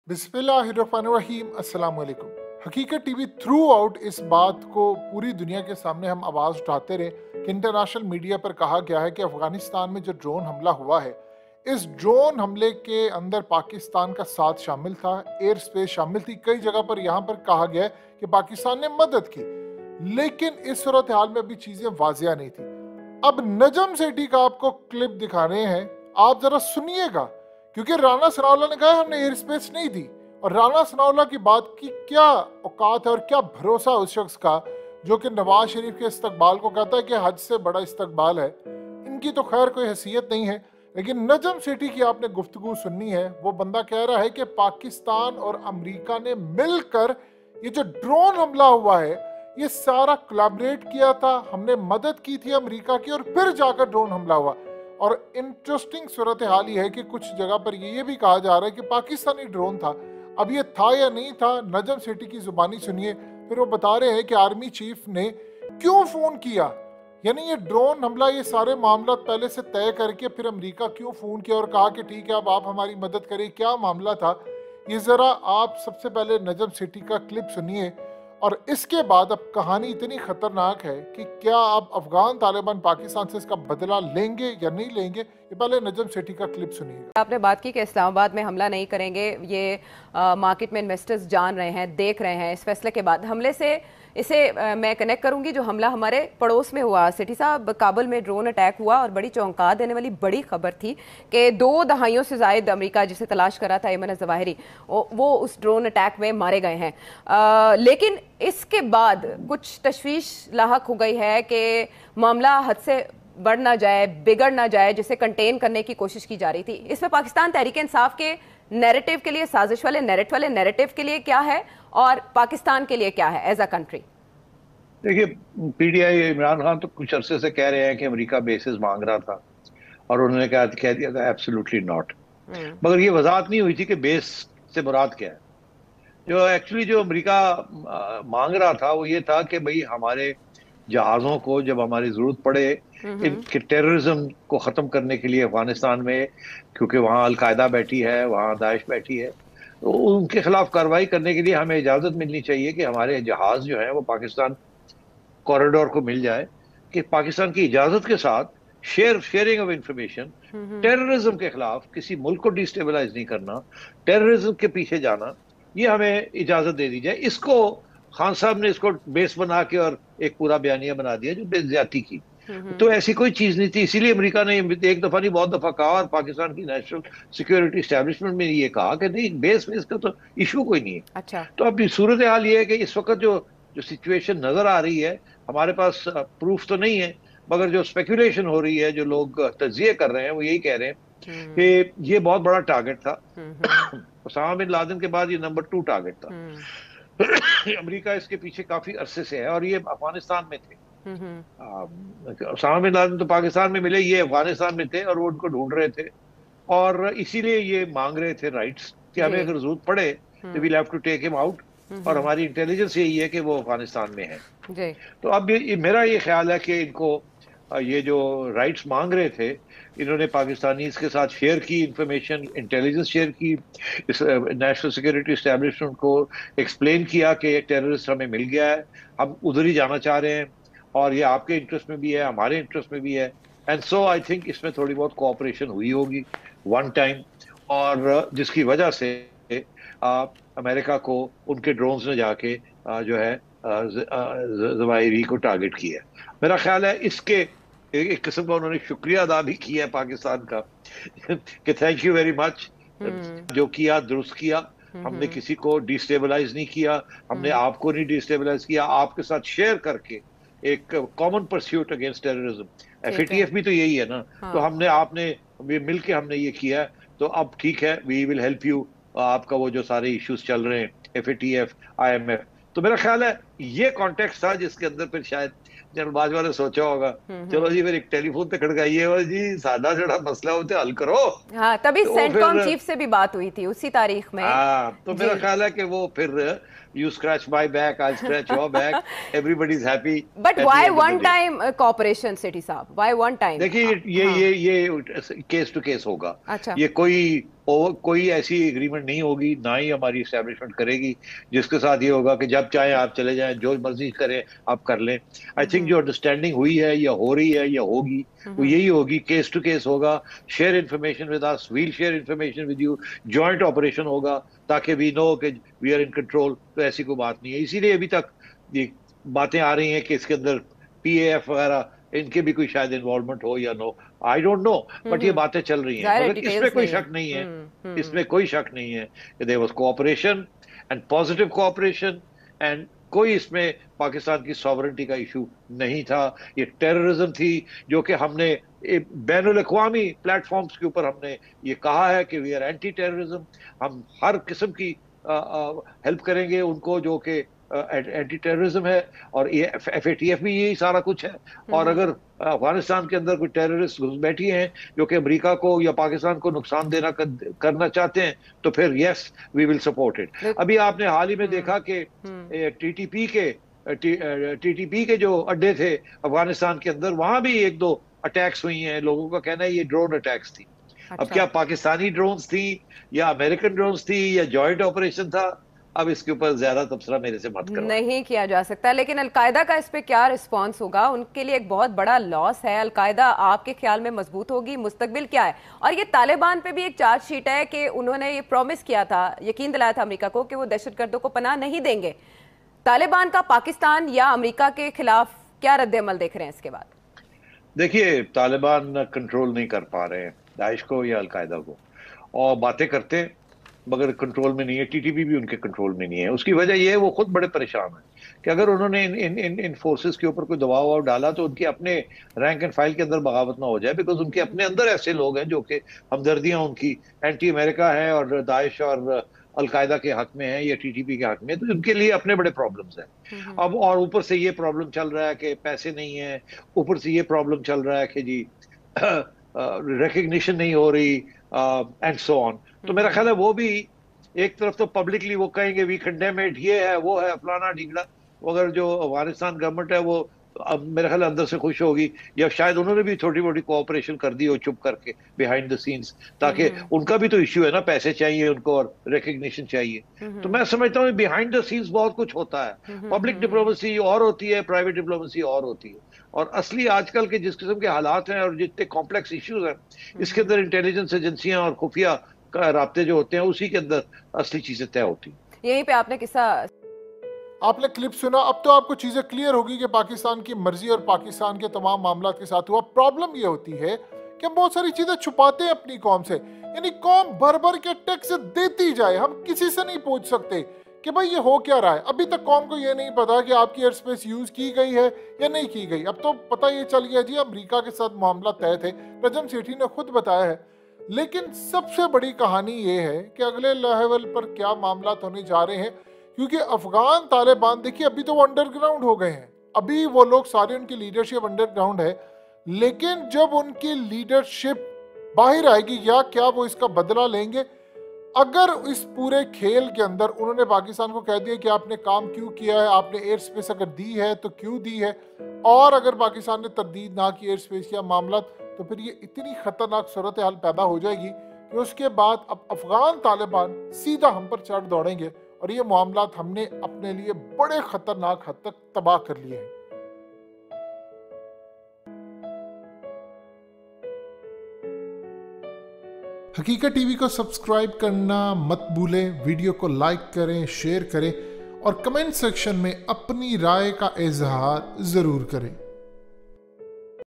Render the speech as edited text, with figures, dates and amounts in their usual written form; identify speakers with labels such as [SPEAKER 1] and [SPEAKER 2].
[SPEAKER 1] बिस्मिल्लाहिर्रहमानिर्रहीम अस्सलाम वालेकुम। हकीकत टीवी थ्रू आउट इस बात को पूरी दुनिया के सामने हम आवाज़ उठाते रहे कि इंटरनेशनल मीडिया पर कहा गया है कि अफ़गानिस्तान में जो ड्रोन हमला हुआ है, इस ड्रोन हमले के अंदर पाकिस्तान का साथ शामिल था, एयर स्पेस शामिल थी। कई जगह पर यहाँ पर कहा गया है कि पाकिस्तान ने मदद की, लेकिन इस सूरत हाल में अभी चीज़ें वाजिया नहीं थी। अब नजम सेठी का आपको क्लिप दिखा रहे हैं, आप ज़रा सुनिएगा, क्योंकि राना सनाउल्लाह ने कहा हमने एयर स्पेस नहीं दी, और राना सनाउल्लाह की बात की क्या औकात है और क्या भरोसा उस शख्स का जो कि नवाज शरीफ के इस्तकबाल को कहता है कि हज से बड़ा इस्तकबाल है। इनकी तो खैर कोई हैसियत नहीं है, लेकिन नजम सेठी की आपने गुफ्तगू सुननी है। वो बंदा कह रहा है कि पाकिस्तान और अमेरिका ने मिलकर ये जो ड्रोन हमला हुआ है, ये सारा कोलैबोरेट किया था, हमने मदद की थी अमेरिका की, और फिर जाकर ड्रोन हमला हुआ। और इंटरेस्टिंग सूरत हाल ये है कि कुछ जगह पर ये भी कहा जा रहा है कि पाकिस्तानी ड्रोन था। अब ये था या नहीं था, नजम सेठी की जुबानी सुनिए। फिर वो बता रहे हैं कि आर्मी चीफ ने क्यों फोन किया, यानी ये ड्रोन हमला, ये सारे मामला पहले से तय करके फिर अमेरिका क्यों फोन किया और कहा कि ठीक है अब आप हमारी मदद करें, क्या मामला था ये जरा आप सबसे पहले नजम सेठी का क्लिप सुनिए। और इसके बाद अब कहानी इतनी खतरनाक है कि क्या अब अफगान तालिबान पाकिस्तान से इसका बदला लेंगे या नहीं लेंगे, ये पहले नजम सेठी का क्लिप सुनिएगा।
[SPEAKER 2] आपने बात की कि इस्लामाबाद में हमला नहीं करेंगे, ये मार्केट में इन्वेस्टर्स जान रहे हैं, देख रहे हैं। इस फैसले के बाद हमले से इसे मैं कनेक्ट करूंगी जो हमला हमारे पड़ोस में हुआ। सिटी साहब, काबुल में ड्रोन अटैक हुआ और बड़ी चौंका देने वाली बड़ी खबर थी कि 2 दहाइयों से जायद अमेरिका जिसे तलाश कर रहा था अयमन ज़वाहिरी, वो उस ड्रोन अटैक में मारे गए हैं। लेकिन इसके बाद कुछ तशवीश लाहक हो गई है कि मामला हद से बढ़ ना जाए, बिगड़ ना जाए, जिसे कंटेन करने की कोशिश की जा रही थी। इसमें पाकिस्तान तहरीक इंसाफ के नैरेटिव के लिए, साजिश वाले नैरेटिव के लिए क्या है और पाकिस्तान के लिए क्या है एज अ कंट्री?
[SPEAKER 3] देखिए, पीटीआई इमरान खान तो कुछ अरसे से कह रहे हैं कि अमेरिका बेसिस मांग रहा था और उन्होंने कह दिया था एब्सोल्युटली नॉट। मगर ये वजाहत नहीं हुई थी कि बेस से मुराद क्या है। जो एक्चुअली जो अमेरिका मांग रहा था वो ये था कि भाई हमारे जहाज़ों को जब हमारी ज़रूरत पड़े इनके टेररिज्म को ख़त्म करने के लिए अफगानिस्तान में, क्योंकि वहाँ अलकायदा बैठी है, वहाँ दाइश बैठी है, तो उनके खिलाफ कार्रवाई करने के लिए हमें इजाज़त मिलनी चाहिए कि हमारे जहाज़ जो हैं वो पाकिस्तान कॉरिडोर को मिल जाए, कि पाकिस्तान की इजाज़त के साथ शेयरिंग ऑफ इंफॉर्मेशन, टेररिज्म के खिलाफ किसी मुल्क को डिस्टेबलाइज नहीं करना, टेररिज्म के पीछे जाना, ये हमें इजाज़त दे दी जाए। इसको खान साहब ने इसको बेस बना के और एक पूरा बयानिया बना दिया जो बेइज्जती की। तो ऐसी कोई चीज नहीं थी, इसीलिए अमेरिका ने एक दफा नहीं बहुत दफा कहा और पाकिस्तान की नेशनल सिक्योरिटी एस्टेब्लिशमेंट में ये कहा कि नहीं, बेस का तो इशू कोई नहीं है।
[SPEAKER 2] अच्छा।
[SPEAKER 3] तो अब सूरत हाल ये है कि इस वक्त जो जो सिचुएशन नजर आ रही है, हमारे पास प्रूफ तो नहीं है, मगर जो स्पेकुलेशन हो रही है, जो लोग तज्जिए कर रहे हैं, वो यही कह रहे हैं कि ये बहुत बड़ा टारगेट था। ओसामा बिन लादेन के बाद ये नंबर 2 टारगेट था। अमेरिका इसके पीछे काफी अरसे से है और ये अफगानिस्तान में थे। ओसामा बिन लादेन तो पाकिस्तान में मिले, ये अफगानिस्तान में थे और वो उनको ढूंढ रहे थे, और इसीलिए ये मांग रहे थे राइट्स कि हमें अगर जरूरत पड़े तो we have to take him out, और हमारी इंटेलिजेंस यही है कि वो अफगानिस्तान में है। तो अब मेरा ये ख्याल है कि इनको ये जो राइट्स मांग रहे थे, इन्होंने पाकिस्तानी के साथ शेयर की, इंफॉर्मेशन इंटेलिजेंस शेयर की, इस नेशनल सिक्योरिटी एस्टेब्लिशमेंट को एक्सप्लेन किया कि टेररिस्ट हमें मिल गया है, हम उधर ही जाना चाह रहे हैं, और ये आपके इंटरेस्ट में भी है, हमारे इंटरेस्ट में भी है। एंड सो आई थिंक इसमें थोड़ी बहुत कोऑपरेशन हुई होगी वन टाइम, और जिसकी वजह से अमेरिका को उनके ड्रोन्स ने जाके जो है ज़वाहिरी को टारगेट किया। मेरा ख्याल है इसके एक किस्म का उन्होंने शुक्रिया अदा भी किया है पाकिस्तान का कि थैंक यू वेरी मच, जो किया दुरुस्त किया, हमने किसी को डिस्टेबलाइज नहीं किया, हमने आपको नहीं डिस्टेबलाइज किया, आपके साथ शेयर करके एक common pursuit against terrorism. FATF भी तो यही है ना। तो हमने आपने मिलके हमने ये किया है, तो अब ठीक है, वी विल हेल्प यू। आपका वो जो सारे इश्यूज चल रहे हैं FATF IMF, तो मेरा ख्याल है ये कॉन्टेक्स्ट था जिसके अंदर फिर शायद जनरल बाजवा ने सोचा होगा चलो जी फिर एक टेलीफोन पे खड़काइए और जी सादा जड़ा मसला होते हल करो।
[SPEAKER 2] हाँ, तभी
[SPEAKER 3] तो
[SPEAKER 2] सेंटकॉम चीफ से भी बात हुई थी उसी तारीख में।
[SPEAKER 3] तो मेरा ख्याल है कि वो फिर you scratch my back, I'll scratch your back, everybody's happy.
[SPEAKER 2] But why one time cooperation, city साहब? Why one time?
[SPEAKER 3] देखिए ये केस टू केस होगा।
[SPEAKER 2] अच्छा।
[SPEAKER 3] ये कोई کوئی ایسی एग्रीमेंट नहीं होगी, ना ही हमारी एस्टेब्लिशमेंट करेगी जिसके साथ ये होगा कि जब चाहे आप चले जाएं, जो मर्जी करें आप कर लें. आई थिंक जो अंडरस्टैंडिंग हुई है या हो रही है या होगी वो यही होगी, केस टू केस होगा, share information with us, we'll share information with you, joint operation होगा ताकि वी नो कि वी आर इन कंट्रोल. तो ऐसी कोई बात नहीं है. इसीलिए अभी तक ये बातें आ रही हैं कि इसके अंदर PAF वगैरह इनके भी कोई शायद इन्वॉल्वमेंट हो या no, I don't know, but ये बातें चल रही हैं. मगर इसमें कोई शक नहीं है, इसमें कोई शक नहीं है कि there was cooperation and positive cooperation, and कोई इसमें पाकिस्तान की सॉवरेनिटी का इशू नहीं था. ये टेररिज्म थी जो कि हमने बैनुल अक़वामी प्लेटफॉर्म्स के ऊपर हमने ये कहा है कि वी आर एंटी टेररिज्म. हम हर किस्म की हेल्प करेंगे उनको जो कि एंटी टेररिज्म है, और ये FATF भी यही सारा कुछ है. और अगर अफगानिस्तान के अंदर कोई टेररिस्ट घुस बैठी हैं जो कि अमेरिका को या पाकिस्तान को नुकसान देना करना चाहते हैं तो फिर yes we will support it. अभी आपने हाल ही में देखा कि TTP के जो अड्डे थे अफगानिस्तान के अंदर, वहां भी 1-2 अटैक्स हुई हैं. लोगों का कहना है ये ड्रोन अटैक्स थी. अब क्या पाकिस्तानी ड्रोन्स थी या अमेरिकन ड्रोन्स थी या जॉइंट ऑपरेशन था, अब इसके ऊपर ज्यादा तबसरा मेरे से मत करो.
[SPEAKER 2] नहीं किया जा सकता. लेकिन अलकायदा का इस पे क्या रिस्पांस होगा? उनके लिए एक बहुत बड़ा लॉस है. अलकायदा आपके ख्याल में मजबूत होगी? मुस्तकबिल क्या है? और ये तालिबान पे भी एक चार्जशीट है कि उन्होंने ये प्रॉमिस किया था, यकीन दिलाया था अमेरिका को कि वो दहशतगर्दों को पनाह नहीं देंगे. तालिबान का पाकिस्तान या अमेरिका के खिलाफ क्या रद्द-ए-अमल देख रहे हैं इसके बाद?
[SPEAKER 3] देखिए, तालिबान कंट्रोल नहीं कर पा रहे हैं दाइश को या अलकायदा को, और बातें करते हैं मगर कंट्रोल में नहीं है. TTP भी उनके कंट्रोल में नहीं है. उसकी वजह यह है वो खुद बड़े परेशान हैं कि अगर उन्होंने इन फोर्सेस के ऊपर कोई दबाव डाला तो उनके अपने रैंक एंड फाइल के अंदर बगावत ना हो जाए, बिकॉज उनके अपने अंदर ऐसे लोग हैं जो कि हमदर्दियां उनकी एंटी अमेरिका हैं और दाइश और अलकायदा के हक में है या TTP के हक में, तो उनके लिए अपने बड़े प्रॉब्लम्स हैं. अब और ऊपर से ये प्रॉब्लम चल रहा है कि पैसे नहीं है, ऊपर से ये प्रॉब्लम चल रहा है कि जी रिकग्निशन नहीं हो रही एंड सो ऑन. तो मेरा ख्याल है वो भी एक तरफ तो पब्लिकली वो कहेंगे वी कंडेम इट, ये है वो है फलाना ढींगड़ा, मगर जो अफगानिस्तान गवर्नमेंट है वो अब मेरे ख्याल अंदर से खुश होगी, या शायद उन्होंने भी छोटी मोटी कोऑपरेशन कर दी हो चुप करके बिहाइंड द सीन्स, ताकि उनका भी तो इश्यू है ना, पैसे चाहिए उनको और रिकग्निशन चाहिए. तो मैं समझता हूँ बिहाइंड द सीन्स बहुत कुछ होता है. पब्लिक डिप्लोमेसी और होती है, प्राइवेट डिप्लोमेसी और होती है, और असली आजकल के जिस किस्म के हालात हैं और जितने कॉम्प्लेक्स इश्यूज हैं इसके अंदर इंटेलिजेंस एजेंसियां और खुफिया राब्ते जो होते हैं उसी के अंदर असली चीजें तय होती हैं.
[SPEAKER 2] यहीं पे आपने किस्सा,
[SPEAKER 1] आपने क्लिप सुना, अब तो आपको चीजें क्लियर होगी कि पाकिस्तान की मर्जी और पाकिस्तान के तमाम मामला के साथ हुआ. प्रॉब्लम ये होती है कि हम बहुत सारी चीजें छुपाते हैं अपनी कौम से, यानी कौम भर भर के टैक्स देती जाए, हम किसी से नहीं पूछ सकते कि भाई ये हो क्या रहा है. अभी तक कौम को ये नहीं पता कि आपकी एयर स्पेस यूज की गई है या नहीं की गई. अब तो पता ये चल गया जी अमेरिका के साथ मामला तय थे, नजम सेठी ने खुद बताया है. लेकिन सबसे बड़ी कहानी ये है कि अगले लेवल पर क्या मामला होने जा रहे हैं, क्योंकि अफगान तालिबान देखिए अभी तो वो अंडरग्राउंड हो गए हैं, अभी वो लोग सारे उनकी लीडरशिप अंडरग्राउंड है, लेकिन जब उनकी लीडरशिप बाहर आएगी या क्या वो इसका बदला लेंगे. अगर इस पूरे खेल के अंदर उन्होंने पाकिस्तान को कह दिया कि आपने काम क्यों किया है, आपने एयर स्पेस अगर दी है तो क्यों दी है, और अगर पाकिस्तान ने तरदीद ना की एयर स्पेस या मामला, तो फिर ये इतनी खतरनाक सूरत हाल पैदा हो जाएगी कि उसके बाद अब अफगान तालिबान सीधा हम पर चढ़ दौड़ेंगे, और ये मामला हमने अपने लिए बड़े खतरनाक हद तक तबाह कर लिए हैं. हकीकत टीवी को सब्सक्राइब करना मत भूलें, वीडियो को लाइक करें, शेयर करें और कमेंट सेक्शन में अपनी राय का इजहार जरूर करें.